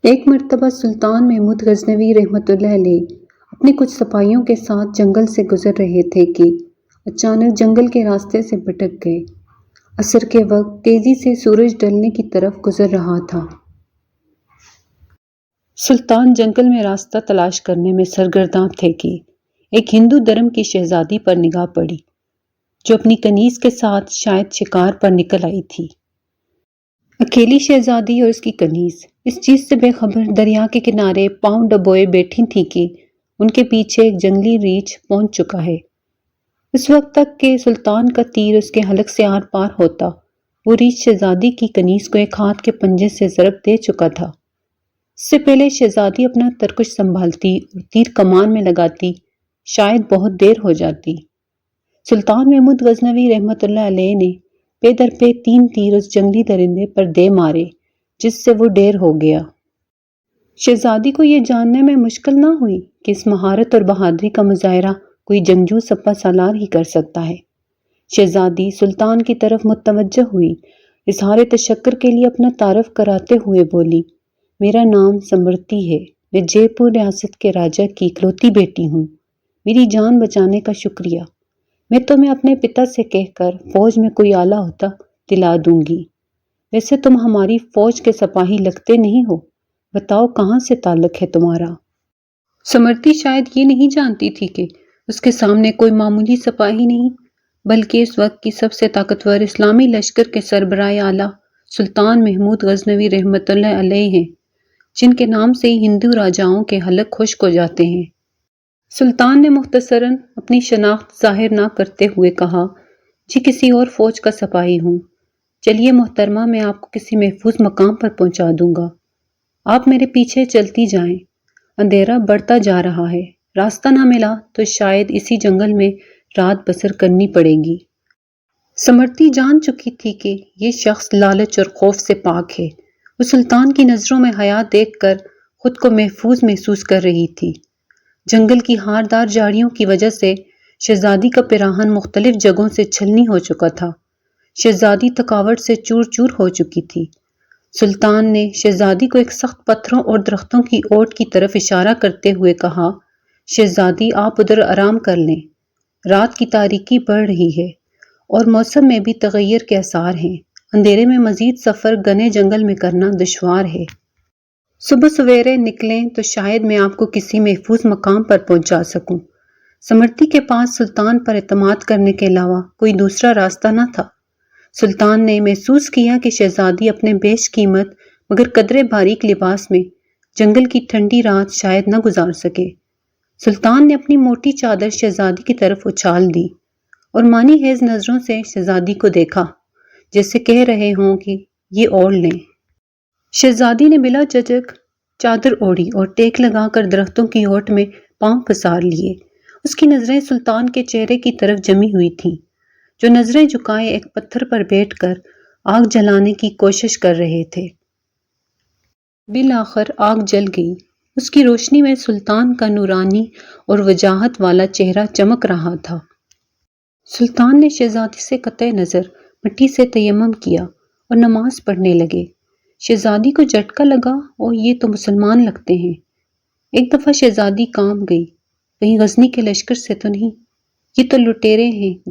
ایک مرتبہ سلطان محمود غزنوی رحمۃ اللہ علیہ اپنے کچھ سپاہیوں کے ساتھ جنگل سے گزر رہے تھے کہ اچانک جنگل کے راستے سے بھٹک گئے۔ عصر کے وقت تیزی سے سورج ڈھلنے کی طرف گزر رہا تھا۔ سلطان جنگل میں راستہ تلاش کرنے میں سرگرداں تھے کہ ایک ہندو دھرم کی شہزادی پر نگاہ پڑی، جو اپنی کنیز کے ساتھ شاید شکار پر نکل آئی تھی۔ اکیلی شہزادی اور اس کی کنیز اس چیز سے بے خبر دریا کے کنارے پاؤں ڈبوئے بیٹھی تھی کہ ان کے پیچھے ایک جنگلی ریچھ پہنچ چکا ہے۔ اس وقت تک کہ سلطان کا تیر اس کے حلق سے آر پار ہوتا، وہ ریچھ شہزادی کی کنیز کو ایک ہاتھ کے پنجے سے ضرب دے چکا تھا۔ اس سے پہلے شہزادی اپنا ترکش سنبھالتی اور تیر کمان میں لگاتی، شاید بہت دیر ہو جاتی۔ سلطان محمود غزنوی رحمۃ اللہ علیہ نے پے در پے 3 تیر اس جنگلی درندے پر دے مارے، جس سے وہ ڈیر ہو گیا۔ شہزادی کو یہ جاننے میں مشکل نہ ہوئی کہ اس مہارت اور بہادری کا مظاہرہ کوئی جنگجو سپہ سالار ہی کر سکتا ہے۔ شہزادی سلطان کی طرف متوجہ ہوئی، اظہار تشکر کے لیے اپنا تعارف کراتے ہوئے بولی، میرا نام سمرتی ہے، میں جے پور ریاست کے راجہ کی اکلوتی بیٹی ہوں۔ میری جان بچانے کا شکریہ۔ میں تمہیں اپنے پتا سے کہہ کر فوج میں کوئی اعلیٰ عہدہ دلا دوں گی۔ ویسے تم ہماری فوج کے سپاہی لگتے نہیں ہو، بتاؤ کہاں سے تعلق ہے تمہارا؟ سمرتی شاید یہ نہیں جانتی تھی کہ اس کے سامنے کوئی معمولی سپاہی نہیں، بلکہ اس وقت کی سب سے طاقتور اسلامی لشکر کے سربراہ اعلیٰ سلطان محمود غزنوی رحمۃ اللہ علیہ ہیں، جن کے نام سے ہی ہندو راجاؤں کے حلق خشک ہو جاتے ہیں۔ سلطان نے مختصراً اپنی شناخت ظاہر نہ کرتے ہوئے کہا، جی کسی اور فوج کا سپاہی ہوں۔ چلیے محترمہ، میں آپ کو کسی محفوظ مقام پر پہنچا دوں گا، آپ میرے پیچھے چلتی جائیں۔ اندھیرا بڑھتا جا رہا ہے، راستہ نہ ملا تو شاید اسی جنگل میں رات بسر کرنی پڑے گی۔ سمرتی جان چکی تھی کہ یہ شخص لالچ اور خوف سے پاک ہے۔ وہ سلطان کی نظروں میں حیا دیکھ کر خود کو محفوظ محسوس کر رہی تھی۔ جنگل کی ہاردار جھاڑیوں کی وجہ سے شہزادی کا پیراہن مختلف جگہوں سے چھلنی ہو چکا تھا۔ شہزادی تھکاوٹ سے چور چور ہو چکی تھی۔ سلطان نے شہزادی کو ایک سخت پتھروں اور درختوں کی اوٹ کی طرف اشارہ کرتے ہوئے کہا، شہزادی آپ ادھر آرام کر لیں، رات کی تاریکی بڑھ رہی ہے اور موسم میں بھی تغیر کے آثار ہیں، اندھیرے میں مزید سفر گھنے جنگل میں کرنا دشوار ہے۔ صبح سویرے نکلیں تو شاید میں آپ کو کسی محفوظ مقام پر پہنچا سکوں۔ سمرتی کے پاس سلطان پر اعتماد کرنے کے علاوہ کوئی دوسرا راستہ نہ تھا۔ سلطان نے محسوس کیا کہ شہزادی اپنے بیش قیمت مگر قدرے باریک لباس میں جنگل کی ٹھنڈی رات شاید نہ گزار سکے۔ سلطان نے اپنی موٹی چادر شہزادی کی طرف اچھال دی اور مانی خیز نظروں سے شہزادی کو دیکھا، جیسے کہہ رہے ہوں کہ یہ اوڑھ لیں۔ شہزادی نے بلا جھجک چادر اوڑھی اور ٹیک لگا کر درختوں کی اوٹ میں پاؤں پسار لیے۔ اس کی نظریں سلطان کے چہرے کی طرف جمی ہوئی تھیں، جو نظریں جھکائے ایک پتھر پر بیٹھ کر آگ جلانے کی کوشش کر رہے تھے۔ بالآخر آگ جل گئی۔ اس کی روشنی میں سلطان کا نورانی اور وجاہت والا چہرہ چمک رہا تھا۔ سلطان نے شہزادی سے قطع نظر مٹی سے تیمم کیا اور نماز پڑھنے لگے۔ شہزادی کو جھٹکا لگا اور یہ تو مسلمان لگتے ہیں۔ ایک دفعہ شہزادی کانپ گئی، کہیں غزنی کے لشکر سے تو نہیں؟ یہ تو لٹیرے ہیں،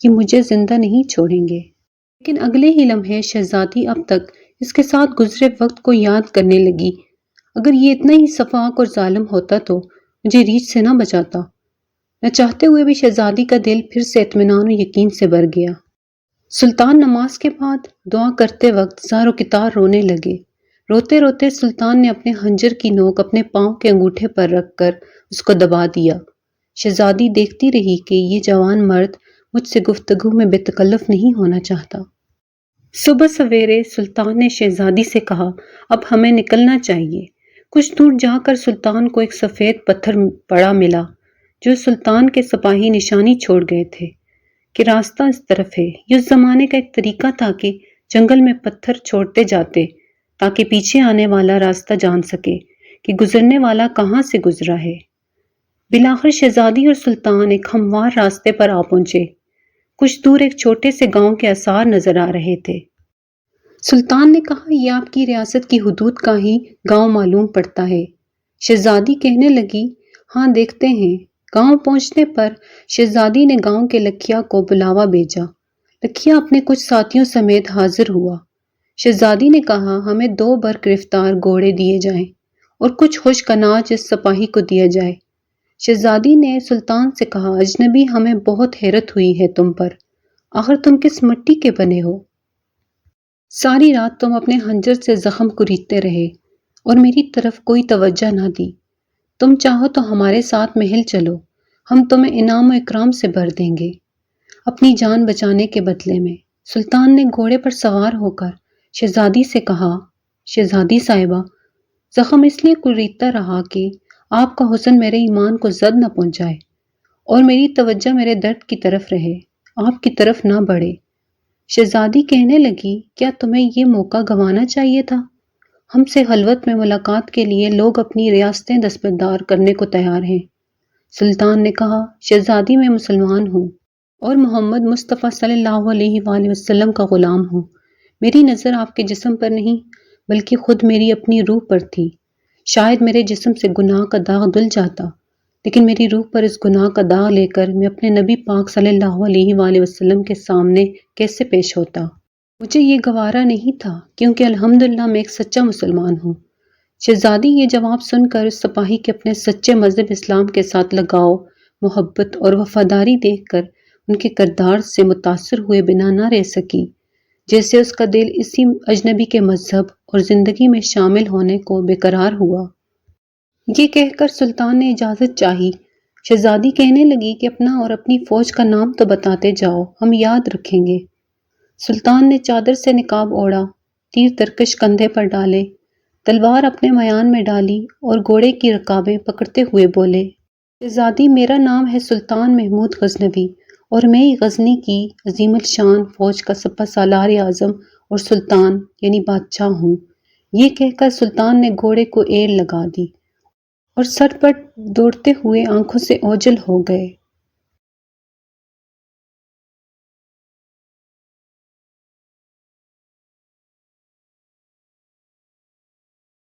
یہ مجھے زندہ نہیں چھوڑیں گے۔ لیکن اگلے ہی لمحے شہزادی اب تک اس کے ساتھ گزرے وقت کو یاد کرنے لگی، اگر یہ اتنا ہی سفاک اور ظالم ہوتا تو مجھے ریچھ سے نہ بچاتا۔ نہ چاہتے ہوئے بھی شہزادی کا دل پھر سے اطمینان و یقین سے بھر گیا۔ سلطان نماز کے بعد دعا کرتے وقت زار و کتار رونے لگے۔ روتے روتے سلطان نے اپنے خنجر کی نوک اپنے پاؤں کے انگوٹھے پر رکھ کر اس کو دبا دیا۔ شہزادی دیکھتی رہی کہ یہ جوان مرد مجھ سے گفتگو میں بے تکلف نہیں ہونا چاہتا۔ صبح سویرے سلطان نے شہزادی سے کہا، اب ہمیں نکلنا چاہیے۔ کچھ دور جا کر سلطان کو ایک سفید پتھر پڑا ملا، جو سلطان کے سپاہی نشانی چھوڑ گئے تھے کہ راستہ اس طرف ہے۔ یہ اس زمانے کا ایک طریقہ تھا کہ جنگل میں پتھر چھوڑتے جاتے تاکہ پیچھے آنے والا راستہ جان سکے کہ گزرنے والا کہاں سے گزرا ہے۔ بالآخر شہزادی اور سلطان ایک ہموار راستے پر آ پہنچے۔ کچھ دور ایک چھوٹے سے گاؤں کے آثار نظر آ رہے تھے۔ سلطان نے کہا، یہ آپ کی ریاست کی حدود کا ہی گاؤں معلوم پڑتا ہے۔ شہزادی کہنے لگی، ہاں دیکھتے ہیں۔ گاؤں پہنچنے پر شہزادی نے گاؤں کے لکھیا کو بلاوا بھیجا۔ لکھیا اپنے کچھ ساتھیوں سمیت حاضر ہوا۔ شہزادی نے کہا، ہمیں 2 برگرفتار گھوڑے دیے جائیں اور کچھ خشک اناج اس سپاہی کو دیا جائے۔ شہزادی نے سلطان سے کہا، اجنبی، ہمیں بہت حیرت ہوئی ہے تم پر، آخر تم کس مٹی کے بنے ہو؟ ساری رات تم اپنے خنجر سے زخم کریدتے رہے اور میری طرف کوئی توجہ نہ دی۔ تم چاہو تو ہمارے ساتھ محل چلو، ہم تمہیں انعام و اکرام سے بھر دیں گے اپنی جان بچانے کے بدلے میں۔ سلطان نے گھوڑے پر سوار ہو کر شہزادی سے کہا، شہزادی صاحبہ، زخم اس لیے کریدتا رہا کہ آپ کا حسن میرے ایمان کو زد نہ پہنچائے اور میری توجہ میرے درد کی طرف رہے، آپ کی طرف نہ بڑھے۔ شہزادی کہنے لگی، کیا تمہیں یہ موقع گنوانا چاہیے تھا؟ ہم سے خلوت میں ملاقات کے لیے لوگ اپنی ریاستیں دستبردار کرنے کو تیار ہیں۔ سلطان نے کہا، شہزادی، میں مسلمان ہوں اور محمد مصطفیٰ صلی اللہ علیہ وآلہ وسلم کا غلام ہوں۔ میری نظر آپ کے جسم پر نہیں بلکہ خود میری اپنی روح پر تھی۔ شاید میرے جسم سے گناہ کا داغ دھل جاتا، لیکن میری روح پر اس گناہ کا داغ لے کر میں اپنے نبی پاک صلی اللہ علیہ وآلہ وسلم کے سامنے کیسے پیش ہوتا؟ مجھے یہ گوارا نہیں تھا، کیونکہ الحمدللہ میں ایک سچا مسلمان ہوں۔ شہزادی یہ جواب سن کر اس سپاہی کے اپنے سچے مذہب اسلام کے ساتھ لگاؤ، محبت اور وفاداری دیکھ کر ان کے کردار سے متاثر ہوئے بنا نہ رہ سکی، جیسے اس کا دل اسی اجنبی کے مذہب اور زندگی میں شامل ہونے کو بے قرار ہوا۔ یہ کہہ کر سلطان نے اجازت چاہی۔ شہزادی کہنے لگی کہ اپنا اور اپنی فوج کا نام تو بتاتے جاؤ، ہم یاد رکھیں گے۔ سلطان نے چادر سے نقاب اوڑھا، تیر ترکش کندھے پر ڈالے، تلوار اپنے میان میں ڈالی اور گھوڑے کی رکابیں پکڑتے ہوئے بولے، شہزادی، میرا نام ہے سلطان محمود غزنوی اور میں غزنی کی عظیم الشان فوج کا سپہ سالار اعظم اور سلطان یعنی بادشاہ ہوں۔ یہ کہہ کر سلطان نے گھوڑے کو ایل لگا دی اور سر پر دوڑتے ہوئے آنکھوں سے اوجھل ہو گئے۔